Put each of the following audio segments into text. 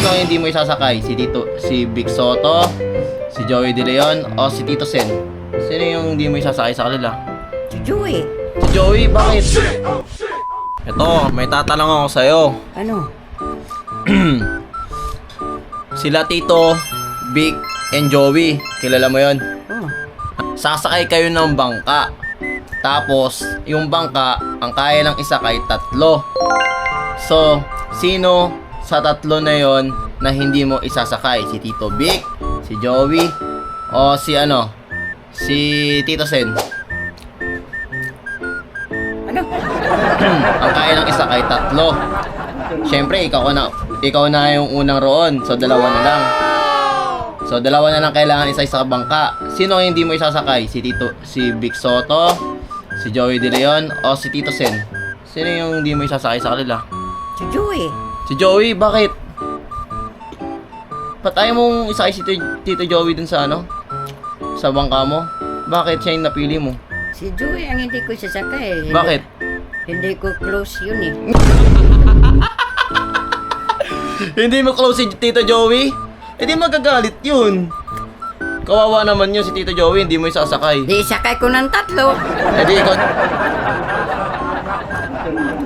Sino ang hindi mo isasakay? Si Vic Soto, si Joey De Leon, o si Tito Sen? Sino yung hindi mo isasakay sa kanila? Si Joey. Si Joey, bakit? Ito, may tatanong ako sa'yo. Ano? Sila Tito, Vic, and Joey. Kilala mo yon? Oh. Sasakay kayo ng bangka. Tapos, yung bangka, ang kaya lang isakay, 3. So, sino sa 3 na yon na hindi mo isasakay? Si Tito Vic, si Joey, o si Tito Sen? Ano? Ang kaya lang isakay, 3. Siyempre, ikaw na yung unang roon. So, 2 na lang. So, 2 na lang kailangan isa sa bangka. Sino ang hindi mo isasakay? Si Vic Soto, si Joey De Leon, o si Tito Sen? Sino yung hindi mo isasakay sa kanila? Si Joey. Si Joey, bakit? Ba't ayaw mong isakay si Tito Joey dun sa sa bangka mo? Bakit siya yung napili mo? Si Joey ang hindi ko sasakay. Bakit? Hindi ko close yun eh. Hindi mo close si Tito Joey? Hindi magagalit yun. Kawawa naman yun si Tito Joey, hindi mo isasakay. Di sakay ko ng 3. Di ikaw...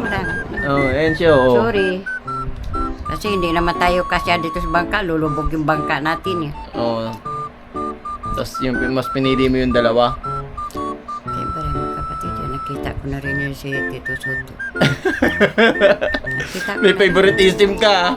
Wala. Oh, ayan siya, oh. Sorry. Kasi hindi naman tayo kasya dito sa bangka. Lulubog yung bangka natin eh. Oh. Tapos yung mas pinili mo yung 2. Siyempre mga kapatid, nakita ko na rin yun si Tito Soto. Nakita ko May na- favoritism ka, ah.